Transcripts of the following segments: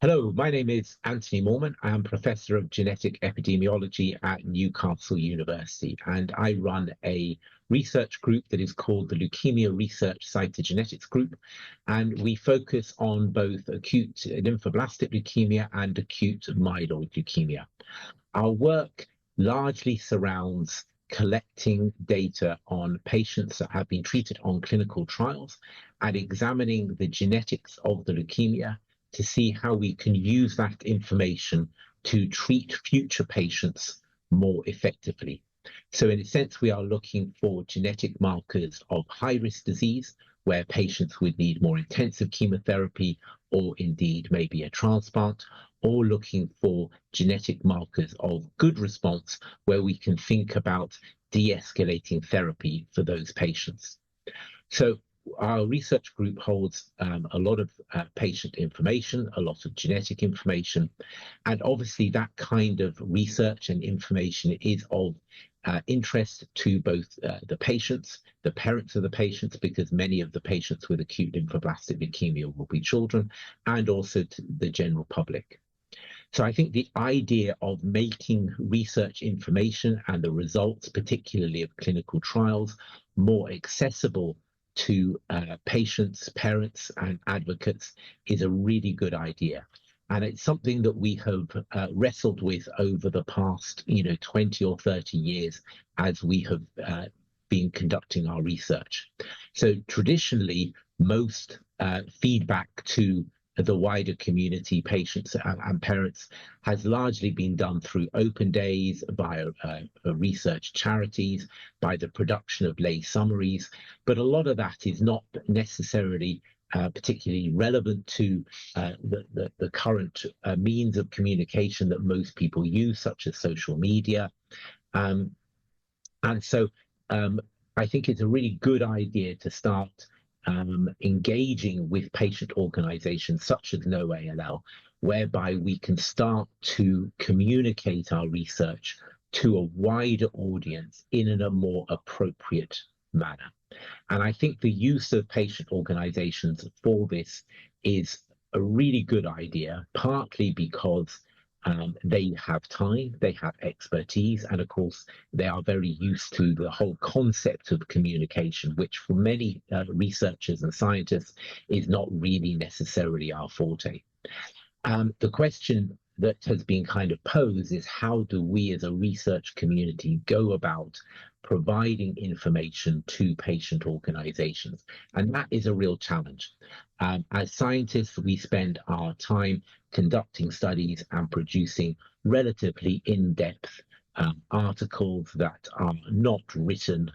Hello, my name is Anthony Moorman. I am Professor of Genetic Epidemiology at Newcastle University, and I run a research group that is called the Leukemia Research Cytogenetics Group, and we focus on both acute lymphoblastic leukemia and acute myeloid leukemia. Our work largely surrounds collecting data on patients that have been treated on clinical trials and examining the genetics of the leukemia to see how we can use that information to treat future patients more effectively. So in a sense, we are looking for genetic markers of high-risk disease where patients would need more intensive chemotherapy or indeed maybe a transplant, or looking for genetic markers of good response where we can think about de-escalating therapy for those patients. So our research group holds a lot of patient information, a lot of genetic information, and obviously that kind of research and information is of interest to both the patients, the parents of the patients, because many of the patients with acute lymphoblastic leukemia will be children, and also to the general public. So I think the idea of making research information and the results, particularly of clinical trials, more accessible to patients, parents, and advocates is a really good idea. And it's something that we have wrestled with over the past, 20 or 30 years as we have been conducting our research. So traditionally, most feedback to the wider community, patients and parents, has largely been done through open days, by research charities, by the production of lay summaries. But a lot of that is not necessarily particularly relevant to the current means of communication that most people use, such as social media. And so I think it's a really good idea to start engaging with patient organizations such as KnowALL, whereby we can start to communicate our research to a wider audience in a more appropriate manner. And I think the use of patient organizations for this is a really good idea, partly because they have time, they have expertise, and of course, they are very used to the whole concept of communication, which for many researchers and scientists is not really necessarily our forte. The question that has been kind of posed is, how do we as a research community go about providing information to patient organizations? And that is a real challenge. As scientists, we spend our time conducting studies and producing relatively in-depth articles that are not written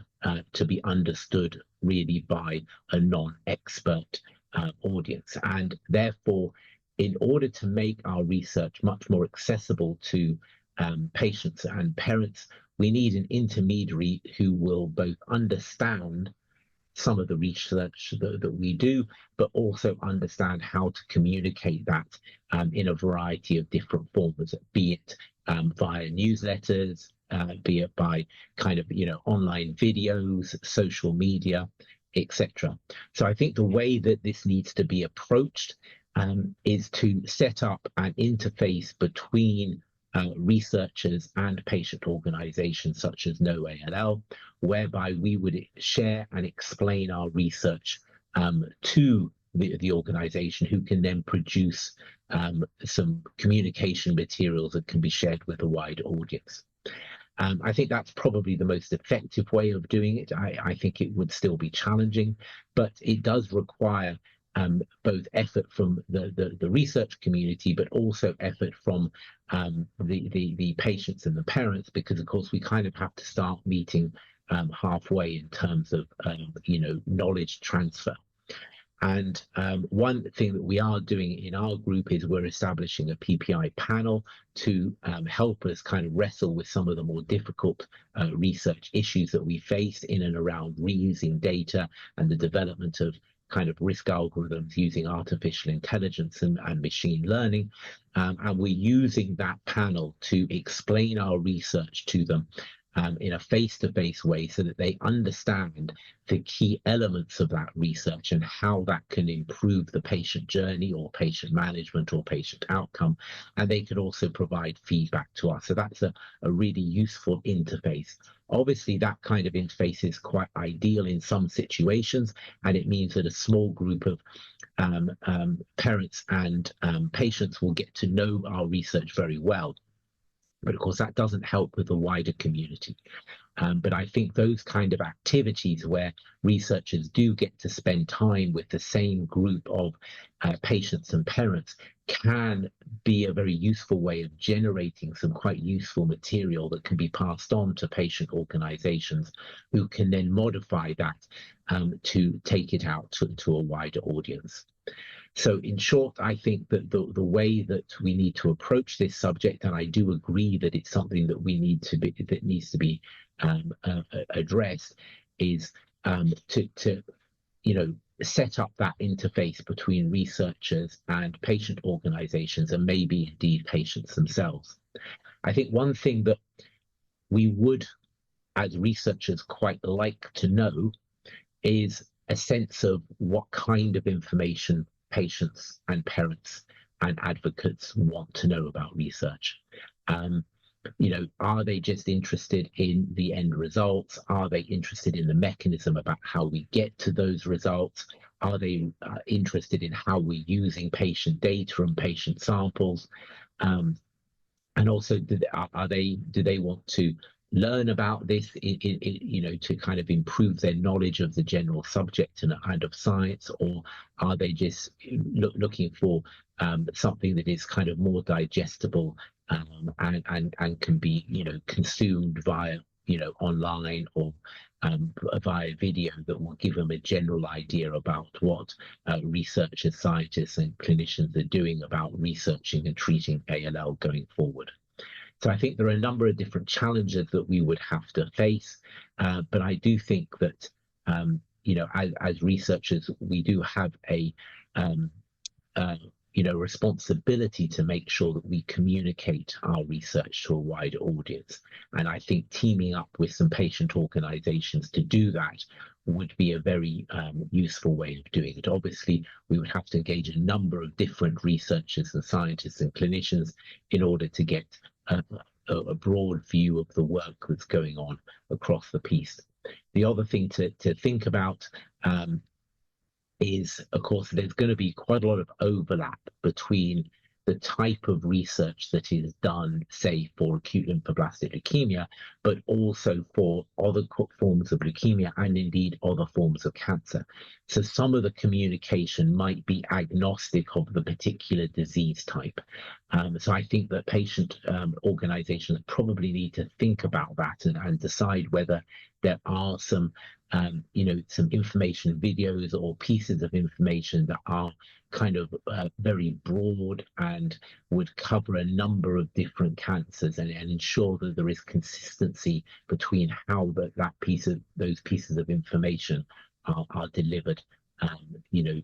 to be understood really by a non-expert audience. And therefore, in order to make our research much more accessible to patients and parents, we need an intermediary who will both understand some of the research that we do, but also understand how to communicate that in a variety of different forms, be it via newsletters, be it by kind of, online videos, social media, etc. So I think the way that this needs to be approached is to set up an interface between researchers and patient organizations such as KnowALL, whereby we would share and explain our research to the organization, who can then produce some communication materials that can be shared with a wide audience. I think that's probably the most effective way of doing it. I think it would still be challenging, but it does require both effort from the research community, but also effort from the patients and the parents, because of course we kind of have to start meeting halfway in terms of knowledge transfer. And one thing that we are doing in our group is we're establishing a PPI panel to help us kind of wrestle with some of the more difficult research issues that we face in and around reusing data and the development of kind of risk algorithms using artificial intelligence and machine learning. And we're using that panel to explain our research to them in a face-to-face way so that they understand the key elements of that research and how that can improve the patient journey or patient management or patient outcome. And they can also provide feedback to us. So that's a really useful interface. Obviously, that kind of interface is quite ideal in some situations, and it means that a small group of parents and patients will get to know our research very well. But of course, that doesn't help with the wider community. But I think those kind of activities where researchers do get to spend time with the same group of patients and parents can be a very useful way of generating some quite useful material that can be passed on to patient organizations who can then modify that to take it out to a wider audience. So in short, I think that the way that we need to approach this subject, and I do agree that it's something that needs to be addressed, is to set up that interface between researchers and patient organizations, and maybe indeed patients themselves. I think one thing that we would, as researchers, quite like to know is a sense of what kind of information patients and parents and advocates want to know about research. Are they just interested in the end results? Are they interested in the mechanism about how we get to those results? Are they interested in how we're using patient data and patient samples? And also, do they want to learn about this to kind of improve their knowledge of the general subject and of science, or are they just looking for something that is kind of more digestible and can be consumed via online or via video that will give them a general idea about what researchers, scientists and clinicians are doing about researching and treating ALL going forward. So I think there are a number of different challenges that we would have to face, but I do think that as researchers, we do have a responsibility to make sure that we communicate our research to a wider audience. And I think teaming up with some patient organizations to do that would be a very useful way of doing it. Obviously, we would have to engage a number of different researchers and scientists and clinicians in order to get a broad view of the work that's going on across the piece. The other thing to think about is, of course, there's going to be quite a lot of overlap between the type of research that is done, say, for acute lymphoblastic leukemia, but also for other forms of leukemia and indeed other forms of cancer. So some of the communication might be agnostic of the particular disease type. So I think that patient organizations probably need to think about that and decide whether there are some some information videos or pieces of information that are kind of very broad and would cover a number of different cancers and ensure that there is consistency between how those pieces of information are delivered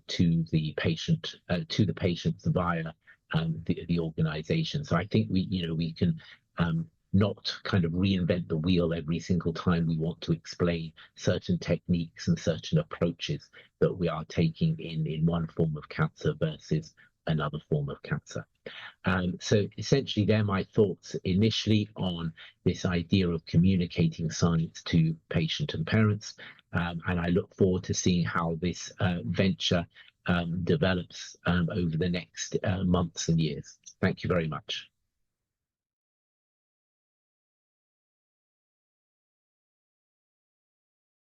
to the patients via the organization. So I think we can not kind of reinvent the wheel every single time we want to explain certain techniques and certain approaches that we are taking in one form of cancer versus another form of cancer. So essentially, they're my thoughts initially on this idea of communicating science to patient and parents. And I look forward to seeing how this venture develops over the next months and years. Thank you very much.